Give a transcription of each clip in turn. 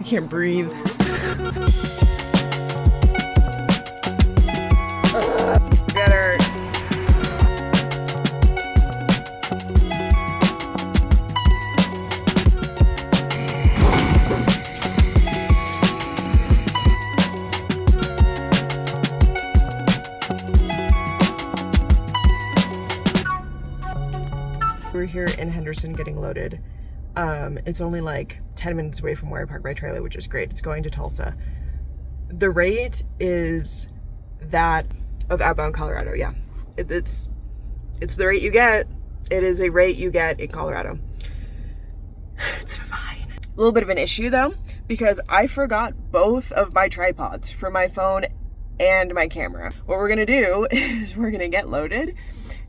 I can't breathe. Get her. We're here in Henderson getting loaded. It's only like 10 minutes away from where I park my trailer, which is great. It's going to Tulsa. The rate is that of outbound Colorado. Yeah, it's the rate you get. It is a rate you get in Colorado. It's fine. A little bit of an issue though, because I forgot both of my tripods for my phone and my camera. What we're gonna do is we're gonna get loaded,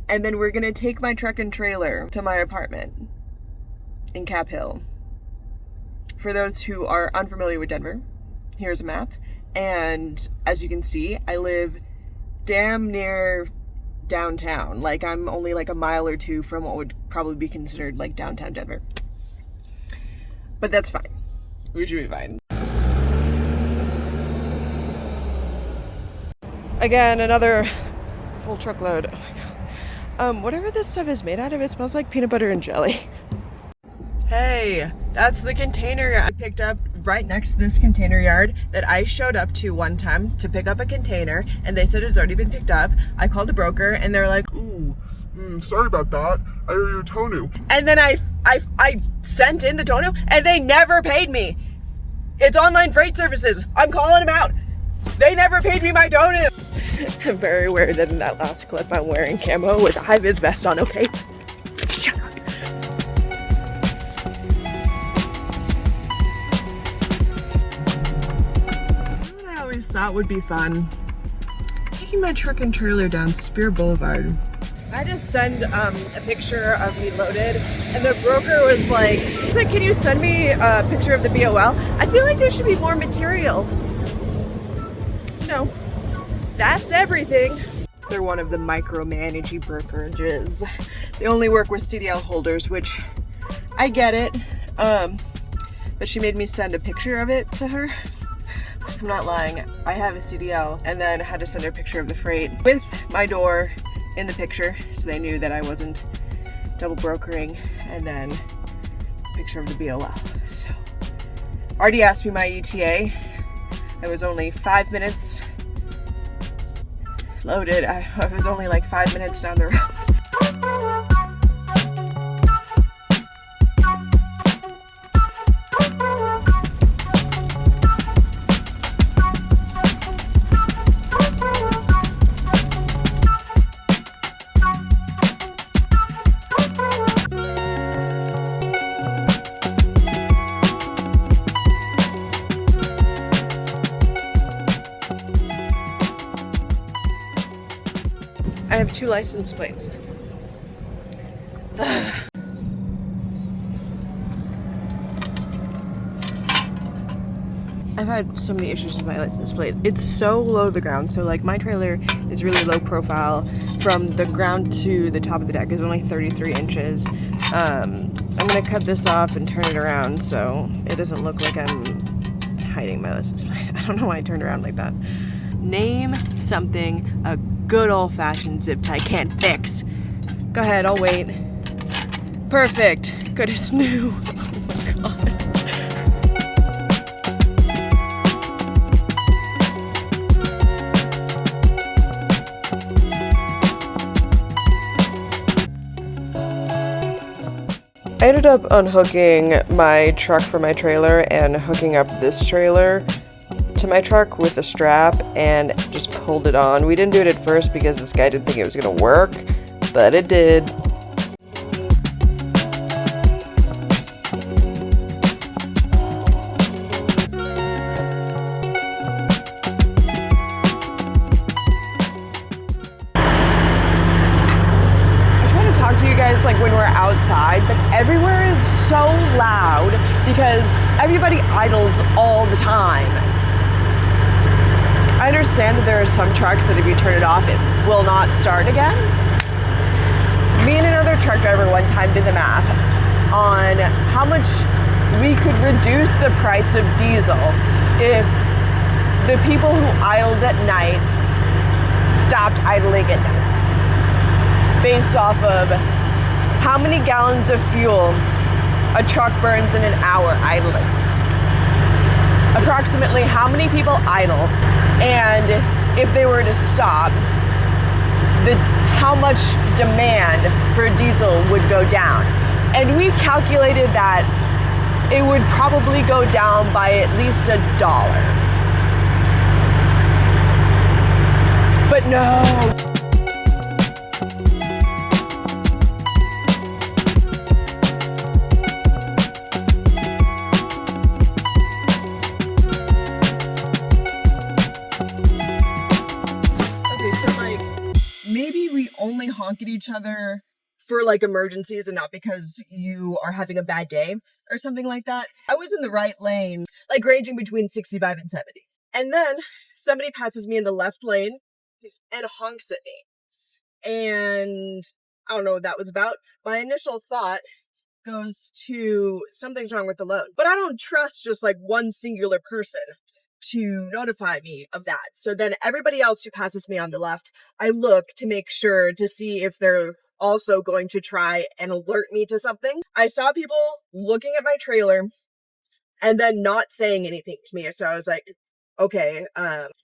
and then we're gonna take my truck and trailer to my apartment in Cap Hill. For those who are unfamiliar with Denver, here's a map. And as you can see, I live damn near downtown. Like, I'm only like a mile or two from what would probably be considered like downtown Denver. But that's fine. We should be fine. Again, another full truckload. Oh my God. Whatever this stuff is made out of, it smells like peanut butter and jelly. Hey, that's the container I picked up right next to this container yard that I showed up to one time to pick up a container, and they said it's already been picked up. I called the broker and they're like, ooh, sorry about that. I owe you a tow. And then I sent in the tow and they never paid me. It's online freight services. I'm calling them out. They never paid me my tow. I'm very aware that in that last clip I'm wearing camo with a high-vis vest on, okay? Shut up. Thought would be fun, taking my truck and trailer down Spear Boulevard. I just sent a picture of me loaded, and the broker was like, can you send me a picture of the BOL? I feel like there should be more material. No, that's everything. They're one of the micromanaging brokerages. They only work with CDL holders, which I get it, but she made me send a picture of it to her. I'm not lying, I have a CDL, and then had to send her a picture of the freight with my door in the picture, so they knew that I wasn't double brokering, and then a picture of the BOL. So, already asked me my ETA. I was only 5 minutes loaded. I was only like 5 minutes down the road. I have 2 license plates. I've had so many issues with my license plate. It's so low to the ground. So like my trailer is really low profile. From the ground to the top of the deck is only 33 inches. I'm gonna cut this off and turn it around so it doesn't look like I'm hiding my license plate. I don't know why I turned around like that. Name something a good old-fashioned zip tie can't fix. Go ahead, I'll wait. Perfect. Good, it's new. Oh my God. I ended up unhooking my truck from my trailer and hooking up this trailer to my truck with a strap and just pulled it on. We didn't do it at first because this guy didn't think it was gonna work, but it did. I try to talk to you guys like when we're outside, but everywhere is so loud because everybody idles all the time. I understand that there are some trucks that if you turn it off, it will not start again. Me and another truck driver one time did the math on how much we could reduce the price of diesel if the people who idled at night stopped idling at night, based off of how many gallons of fuel a truck burns in an hour idling, approximately how many people idle, and if they were to stop, how much demand for diesel would go down. And we calculated that it would probably go down by at least $1. But no. Okay, so like, maybe we only honk at each other for like emergencies and not because you are having a bad day or something like that. I was in the right lane, like ranging between 65 and 70. And then somebody passes me in the left lane and honks at me. And I don't know what that was about. My initial thought goes to something's wrong with the load. But I don't trust just like one singular person to notify me of that. So then everybody else who passes me on the left, I look to make sure to see if they're also going to try and alert me to something. I saw people looking at my trailer and then not saying anything to me. So I was like, okay,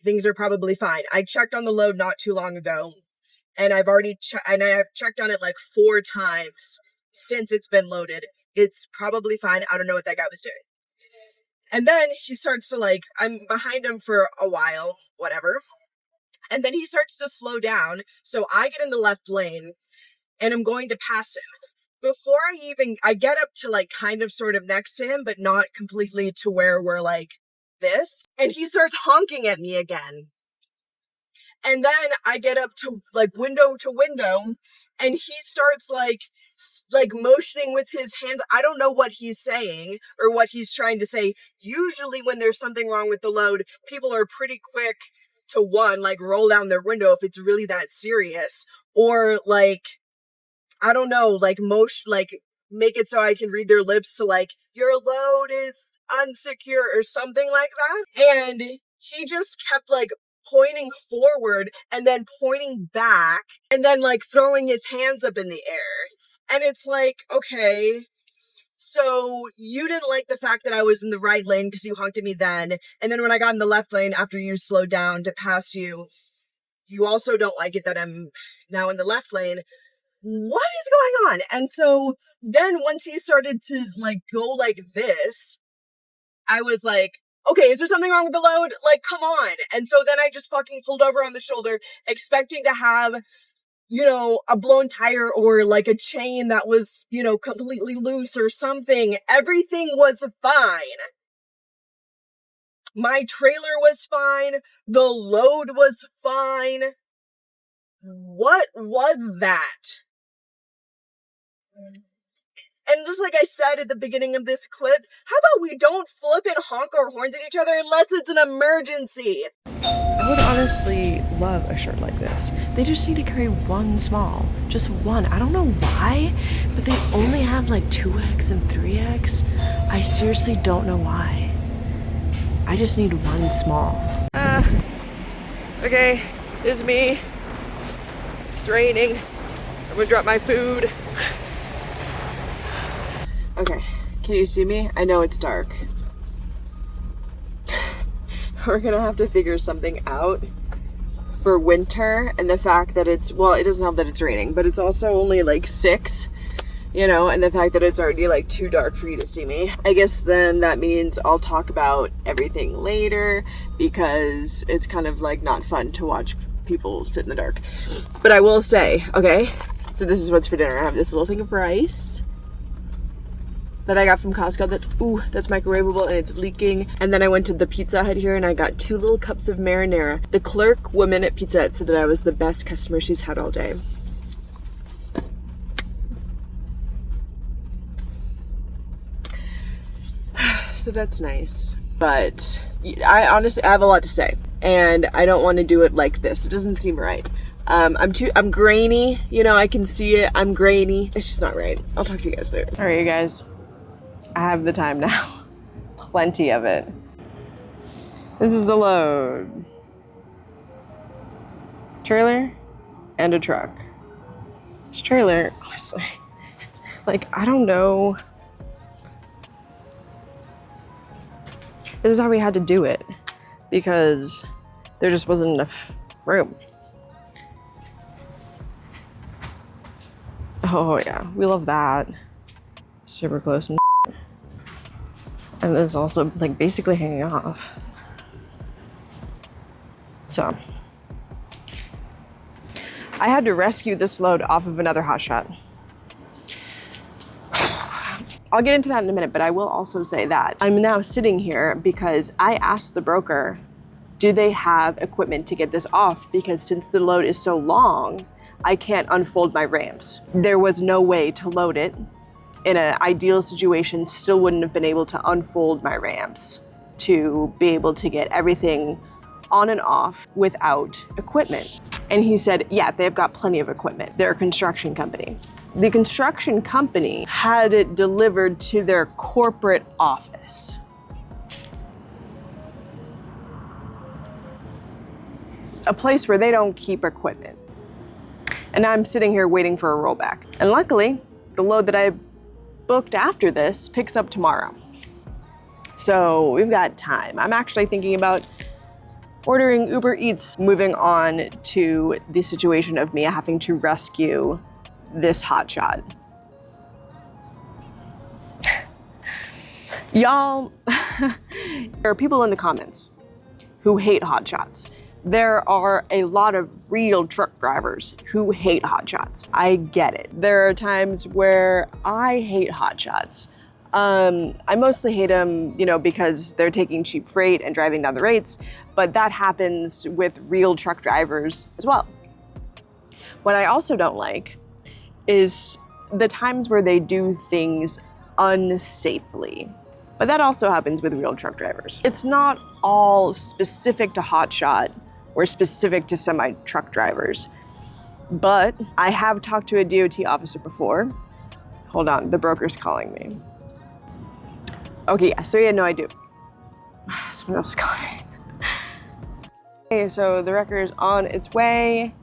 things are probably fine. I checked on the load not too long ago, and I've already and I have checked on it like 4 times since it's been loaded. It's probably fine. I don't know what that guy was doing. And then he starts to like, I'm behind him for a while, whatever. And then he starts to slow down. So I get in the left lane and I'm going to pass him. Before I get up to like kind of sort of next to him, but not completely to where we're like this. And he starts honking at me again. And then I get up to like window to window and he starts like motioning with his hands. I don't know what he's saying or what he's trying to say. Usually when there's something wrong with the load, people are pretty quick to like roll down their window if it's really that serious, or like, I don't know, like make it so I can read their lips to like, your load is unsecure or something like that. And he just kept like pointing forward and then pointing back and then like throwing his hands up in the air. And it's like, okay, so you didn't like the fact that I was in the right lane because you honked at me then. And then when I got in the left lane after you slowed down to pass you, you also don't like it that I'm now in the left lane. What is going on? And so then once he started to like go like this, I was like, okay, is there something wrong with the load? Like, come on. And so then I just fucking pulled over on the shoulder, expecting to have, you know, a blown tire or like a chain that was, you know, completely loose or something. Everything was fine. My trailer was fine. The load was fine. What was that? And just like I said at the beginning of this clip, how about we don't flip and honk our horns at each other unless it's an emergency? I would honestly love a shirt like this. They just need to carry one small. Just one. I don't know why, but they only have like 2X and 3X. I seriously don't know why. I just need one small. Okay, this is me. It's raining. I'm gonna drop my food. Okay, can you see me? I know it's dark. We're gonna have to figure something out for winter, and the fact that it's, well, it doesn't help that it's raining, but it's also only like 6, you know, and the fact that it's already like too dark for you to see me. I guess then that means I'll talk about everything later, because it's kind of like not fun to watch people sit in the dark. But I will say, okay, so this is what's for dinner. I have this little thing of rice that I got from Costco that's microwavable and it's leaking. And then I went to the Pizza Hut here and I got 2 little cups of marinara. The clerk woman at Pizza Hut said that I was the best customer she's had all day. So that's nice. But I honestly, I have a lot to say and I don't want to do it like this. It doesn't seem right. I'm grainy, you know, I can see it. I'm grainy. It's just not right. I'll talk to you guys later. All right, you guys. I have the time now. Plenty of it. This is the load. Trailer and a truck. This trailer, honestly, like, I don't know. This is how we had to do it because there just wasn't enough room. Oh yeah, we love that. Super close and it's also like basically hanging off. So I had to rescue this load off of another hotshot. I'll get into that in a minute, but I will also say that I'm now sitting here because I asked the broker, do they have equipment to get this off? Because since the load is so long, I can't unfold my ramps. There was no way to load it. In an ideal situation, still wouldn't have been able to unfold my ramps to be able to get everything on and off without equipment. And he said, yeah, they've got plenty of equipment. They're a construction company. The construction company had it delivered to their corporate office. A place where they don't keep equipment. And now I'm sitting here waiting for a rollback. And luckily, the load that I booked after this picks up tomorrow. So we've got time. I'm actually thinking about ordering Uber Eats. Moving on to the situation of me having to rescue this hotshot. Y'all, there are people in the comments who hate hotshots. There are a lot of real truck drivers who hate hotshots. I get it. There are times where I hate hotshots. I mostly hate them, because they're taking cheap freight and driving down the rates, but that happens with real truck drivers as well. What I also don't like is the times where they do things unsafely. But that also happens with real truck drivers. It's not all specific to hotshot or specific to semi-truck drivers. But I have talked to a DOT officer before. Hold on, the broker's calling me. Okay, yeah, so yeah, no, I do. Someone else is calling me. Okay, so the wrecker is on its way.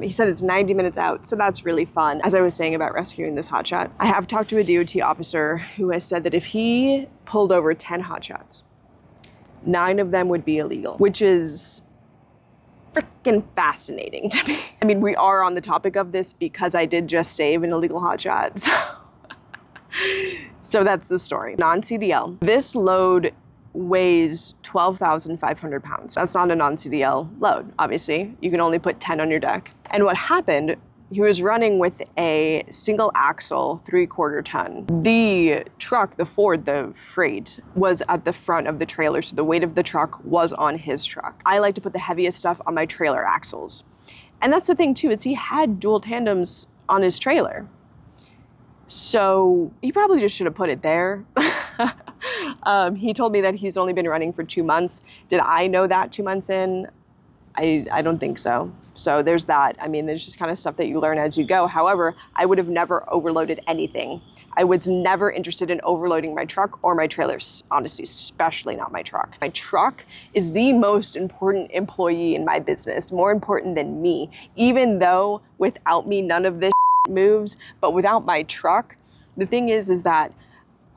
He said it's 90 minutes out, so that's really fun. As I was saying about rescuing this hotshot, I have talked to a DOT officer who has said that if he pulled over 10 hotshots, 9 of them would be illegal, which is freaking fascinating to me. I mean, we are on the topic of this because I did just save an illegal hotshot, so that's the story. Non-CDL. This load weighs 12,500 pounds. That's not a non-CDL load, obviously. You can only put 10 on your deck. And what happened, he was running with a single axle, 3/4 ton. The truck, the Ford, the freight, was at the front of the trailer, so the weight of the truck was on his truck. I like to put the heaviest stuff on my trailer axles. And that's the thing too, is he had dual tandems on his trailer. So he probably just should have put it there. He told me that he's only been running for 2 months. Did I know that 2 months in? I don't think so. So there's that. I mean, there's just kind of stuff that you learn as you go. However, I would have never overloaded anything. I was never interested in overloading my truck or my trailers, honestly, especially not my truck. My truck is the most important employee in my business, more important than me, even though without me, none of this moves. But without my truck, the thing is that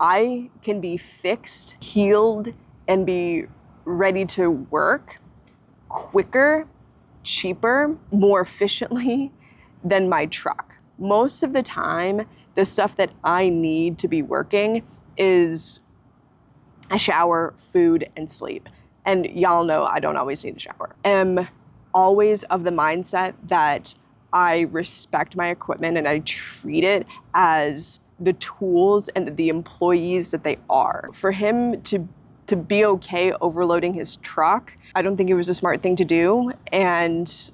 I can be fixed, healed, and be ready to work quicker, cheaper, more efficiently than my truck. Most of the time, the stuff that I need to be working is a shower, food, and sleep. And y'all know I don't always need a shower. I'm always of the mindset that I respect my equipment and I treat it as the tools and the employees that they are. For him to be okay overloading his truck, I don't think it was a smart thing to do. And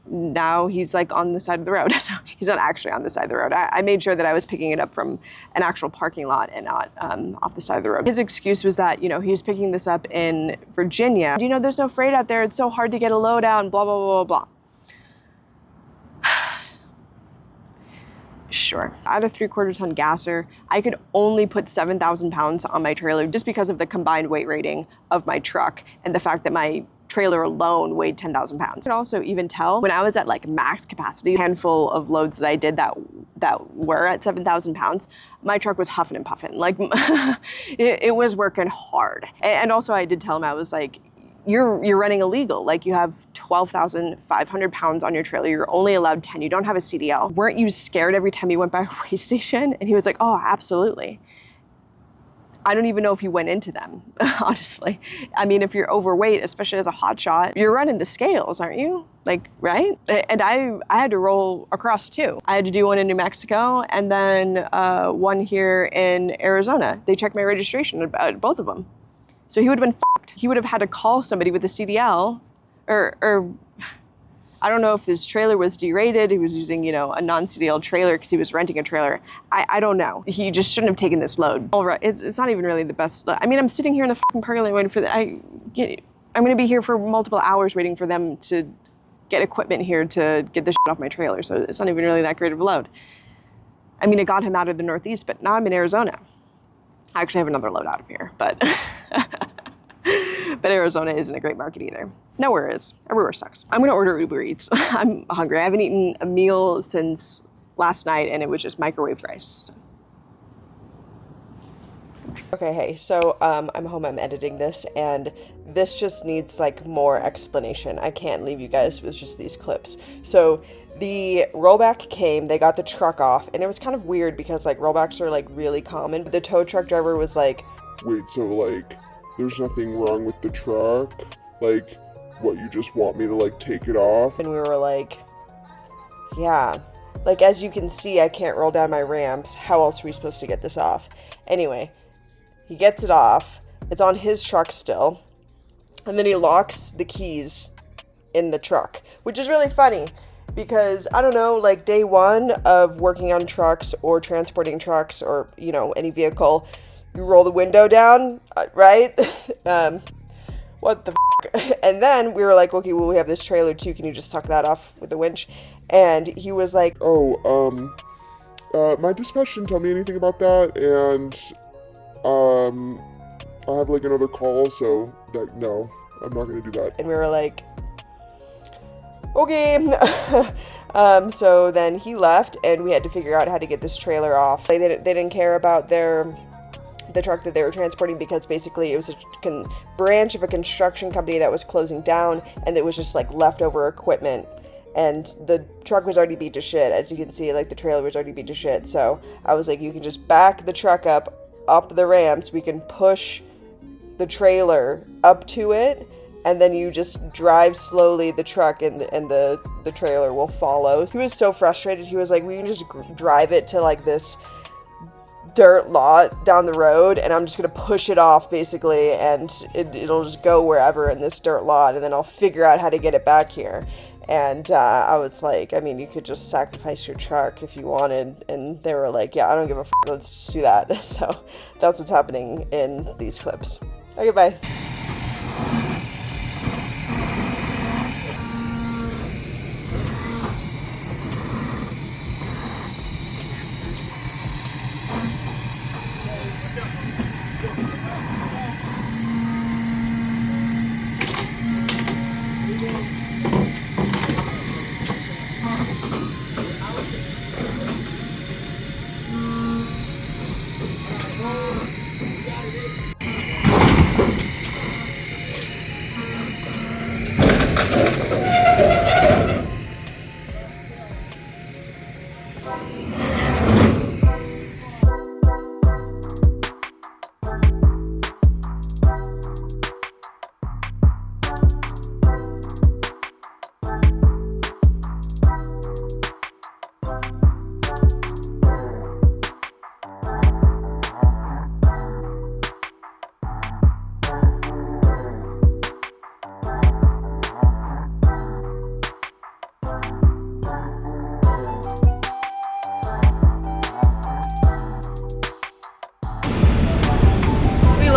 now he's like on the side of the road. So he's not actually on the side of the road. I made sure that I was picking it up from an actual parking lot and not off the side of the road. His excuse was that, he was picking this up in Virginia. There's no freight out there. It's so hard to get a load out and blah, blah, blah, blah, blah. Sure. I had a 3/4 ton gasser. I could only put 7,000 pounds on my trailer just because of the combined weight rating of my truck and the fact that my trailer alone weighed 10,000 pounds. I could also even tell when I was at like max capacity, a handful of loads that I did that were at 7,000 pounds, my truck was huffing and puffing. Like it was working hard. And also I did tell him, I was like, you're running illegal. Like you have 12,500 pounds on your trailer. You're only allowed 10. You don't have a CDL. Weren't you scared every time you went by a weigh station? And he was like, oh, absolutely. I don't even know if he went into them, honestly. I mean, if you're overweight, especially as a hotshot, you're running the scales, aren't you? Like, right? And I had to roll across too. I had to do one in New Mexico and then one here in Arizona. They checked my registration about both of them. So he would have been fucked. He would have had to call somebody with a CDL or I don't know if this trailer was derated. He was using, a non-CDL trailer because he was renting a trailer. I don't know. He just shouldn't have taken this load. All right, it's not even really the best. I mean, I'm sitting here in the fucking parking lot waiting for I'm going to be here for multiple hours waiting for them to get equipment here to get this shit off my trailer. So it's not even really that great of a load. I mean, it got him out of the Northeast, but now I'm in Arizona. I actually have another load out of here, but but Arizona isn't a great market either. Nowhere is. Everywhere sucks. I'm gonna order Uber Eats. I'm hungry. I haven't eaten a meal since last night and it was just microwaved rice. So. Okay, hey, so I'm home, I'm editing this, and this just needs like more explanation. I can't leave you guys with just these clips. So the rollback came, they got the truck off, and it was kind of weird because like rollbacks are like really common. The tow truck driver was like, wait, so like, there's nothing wrong with the truck? Like, what, you just want me to like take it off? And we were like, yeah. Like, as you can see, I can't roll down my ramps. How else are we supposed to get this off? Anyway, he gets it off. It's on his truck still. And then he locks the keys in the truck, which is really funny because, I don't know, like day one of working on trucks or transporting trucks or, any vehicle, you roll the window down, right? What the f***? And then we were like, okay, well, we have this trailer too. Can you just suck that off with the winch? And he was like, oh, my dispatch didn't tell me anything about that, and, I have like another call, so that, no, I'm not gonna do that. And we were like, okay. So then he left and we had to figure out how to get this trailer off. They didn't care about the truck that they were transporting because basically it was a branch of a construction company that was closing down, and it was just like leftover equipment, and the truck was already beat to shit. As you can see, like the trailer was already beat to shit. So I was like, you can just back the truck up the ramps, we can push the trailer up to it, and then you just drive slowly the truck and the trailer will follow. He was so frustrated. He was like, we can just drive it to like this dirt lot down the road, and I'm just gonna push it off basically, and it'll just go wherever in this dirt lot, and then I'll figure out how to get it back here. And I was like, I mean, you could just sacrifice your truck if you wanted. And they were like, yeah, I don't give a f***, let's just do that. So that's what's happening in these clips. Okay, bye.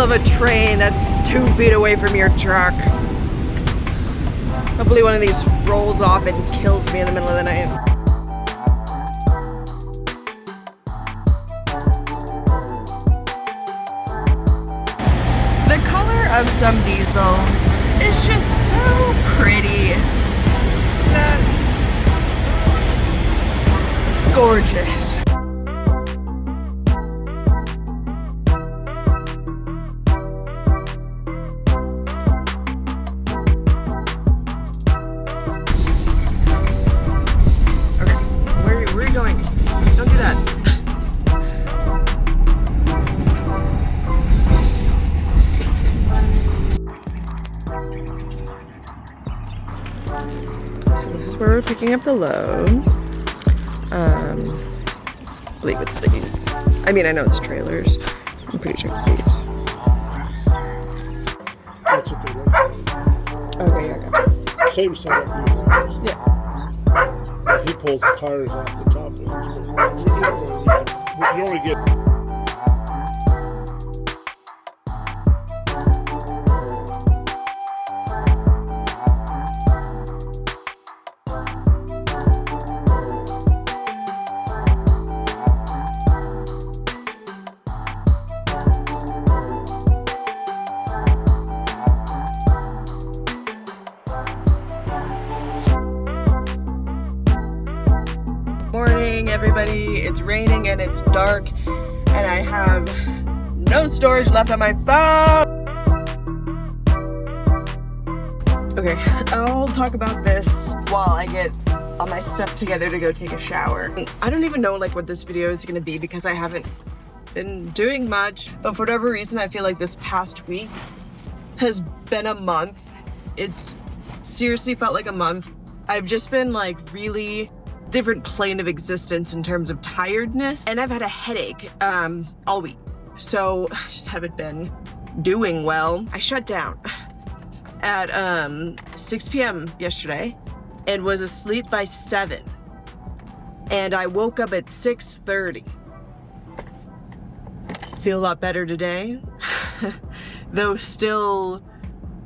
Of a train that's 2 feet away from your truck. Hopefully one of these rolls off and kills me in the middle of the night. have some diesel. It's just so pretty. Isn't that gorgeous? Where we're picking up the load. I believe it's these. I mean, I know it's trailers. I'm pretty sure it's these. That's what they look like. Okay, yeah, I got it. Same setup you have. Yeah. But he pulls the tires off the top ones. But you only get. Morning, everybody. It's raining and it's dark, and I have no storage left on my phone. Okay, I'll talk about this while I get all my stuff together to go take a shower. I don't even know like what this video is gonna be because I haven't been doing much, but for whatever reason, I feel like this past week has been a month. It's seriously felt like a month. I've just been like really different plane of existence in terms of tiredness, and I've had a headache all week, so I just haven't been doing well. I shut down at 6 p.m. yesterday and was asleep by 7, and I woke up at 6:30. Feel a lot better today, though still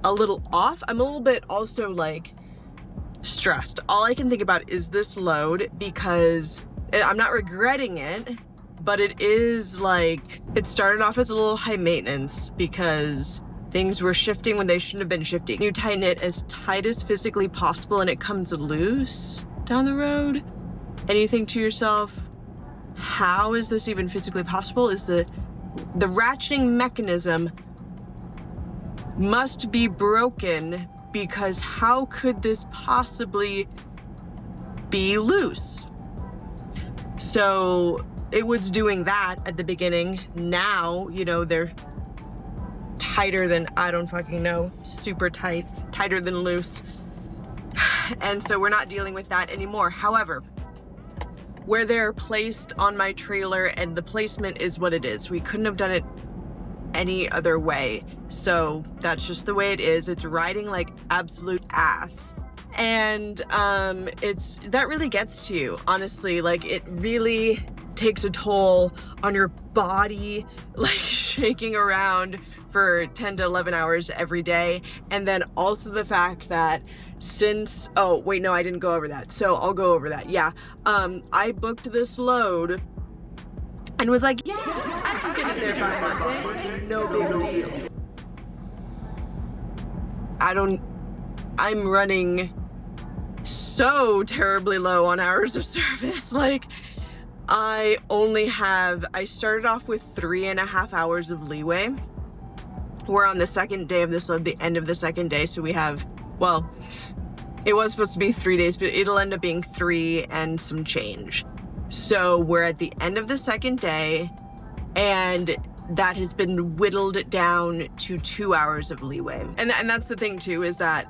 a little off. I'm a little bit also like stressed. All I can think about is this load because I'm not regretting it, but it is like, it started off as a little high maintenance because things were shifting when they shouldn't have been shifting. You tighten it as tight as physically possible and it comes loose down the road, and you think to yourself, how is this even physically possible? Is the ratcheting mechanism must be broken, because how could this possibly be loose? So it was doing that at the beginning. Now, you know, they're tighter than, I don't fucking know, super tight, tighter than loose. And so we're not dealing with that anymore. However, where they're placed on my trailer, and the placement is what it is. We couldn't have done it any other way. So that's just the way it is. It's riding like absolute ass. And that really gets to you, honestly. Like, it really takes a toll on your body, like shaking around for 10 to 11 hours every day. And then also the fact that since, oh wait, no, I didn't go over that. So I'll go over that. Yeah. I booked this load and was like, yeah, I can get it there by Monday. No big deal. I'm running so terribly low on hours of service. Like, I started off with 3.5 hours of leeway. We're on the second day of this load, the end of the second day. So we have, well, it was supposed to be 3 days, but it'll end up being 3 and some change. So we're at the end of the second day, and that has been whittled down to 2 hours of leeway. And that's the thing too, is that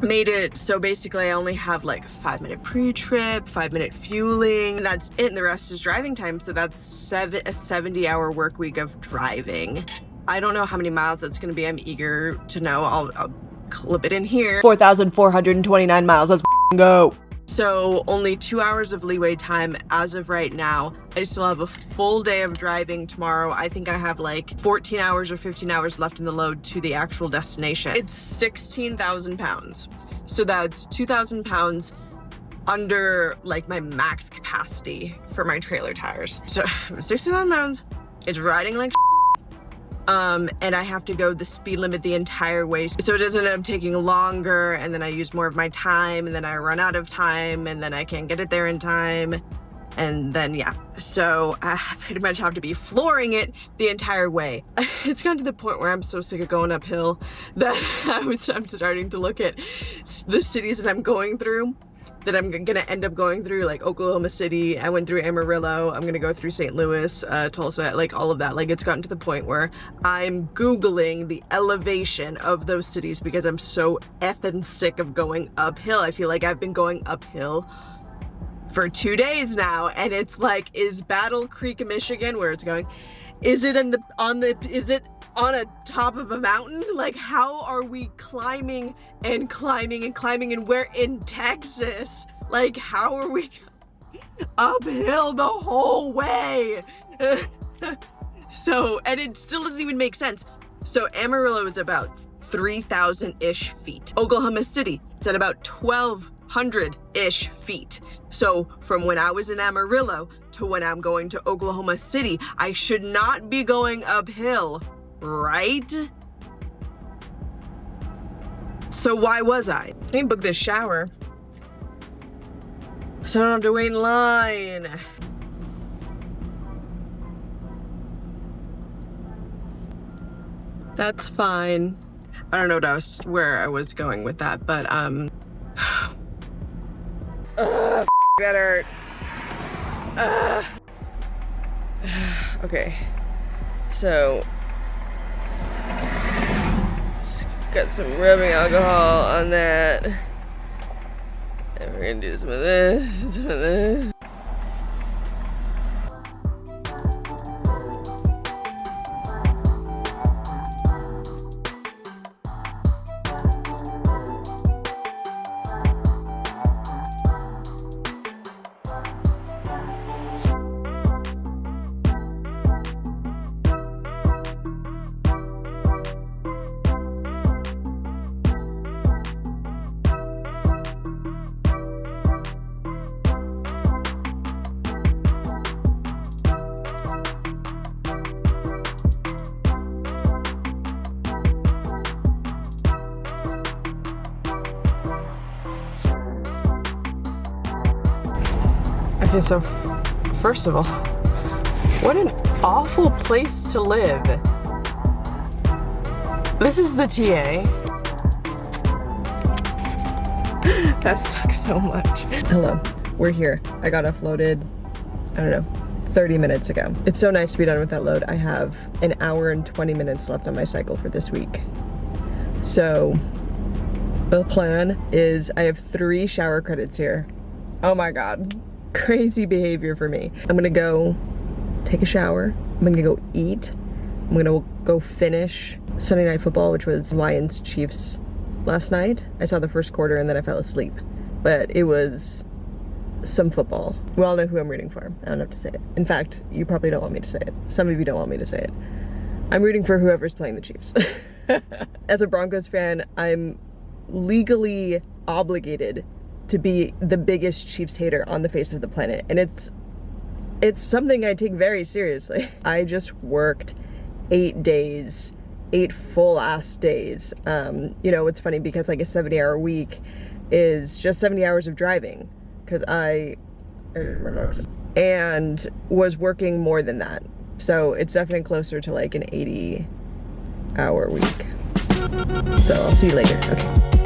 made it so basically I only have like 5-minute pre-trip, 5-minute fueling, and that's it, and the rest is driving time. So that's a 70-hour work week of driving. I don't know how many miles that's gonna be. I'm eager to know. I'll clip it in here. 4,429 miles. Let's go. So only 2 hours of leeway time as of right now. I still have a full day of driving tomorrow. I think I have like 14 hours or 15 hours left in the load to the actual destination. It's 16,000 pounds. So that's 2,000 pounds under like my max capacity for my trailer tires. So 16,000 pounds, it's riding like and I have to go the speed limit the entire way. So it doesn't end up taking longer, and then I use more of my time, and then I run out of time, and then I can't get it there in time. And then, yeah, so I pretty much have to be flooring it the entire way. It's gotten to the point where I'm so sick of going uphill that I'm starting to look at the cities that I'm going through, that I'm gonna end up going through, like Oklahoma City. I went through Amarillo. I'm gonna go through St. Louis, Tulsa, like all of that. Like, it's gotten to the point where I'm Googling the elevation of those cities because I'm so effing sick of going uphill. I feel like I've been going uphill for 2 days now, and it's like, is Battle Creek, Michigan, where it's going, is it is it on a top of a mountain? Like, how are we climbing and climbing and climbing, and we're in Texas? Like, how are we uphill the whole way? So, and it still doesn't even make sense. So Amarillo is about 3,000-ish feet. Oklahoma City, it's at about 1,200-ish feet. So from when I was in Amarillo to when I'm going to Oklahoma City, I should not be going uphill, right? So why was I? I need to book this shower so I don't have to wait in line. That's fine. I don't know where I was going with that, but that hurt. Okay, so got some rubbing alcohol on that, and we're gonna do some of this, some of this. Okay, so first of all, what an awful place to live. This is the TA. That sucks so much. Hello, we're here. I got offloaded, I don't know, 30 minutes ago. It's so nice to be done with that load. I have an hour and 20 minutes left on my cycle for this week. So the plan is I have 3 shower credits here. Oh my God. Crazy behavior for me. I'm gonna go take a shower. I'm gonna go eat. I'm gonna go finish Sunday Night Football, which was Lions Chiefs last night. I saw the first quarter and then I fell asleep, but it was some football. We all know who I'm rooting for. I don't have to say it. In fact, you probably don't want me to say it. Some of you don't want me to say it. I'm rooting for whoever's playing the Chiefs. As a Broncos fan, I'm legally obligated to be the biggest Chiefs hater on the face of the planet. And it's something I take very seriously. I just worked 8 days, 8 full ass days. You know, it's funny because like a 70-hour week is just 70 hours of driving because and was working more than that. So it's definitely closer to like an 80-hour week. So I'll see you later. Okay.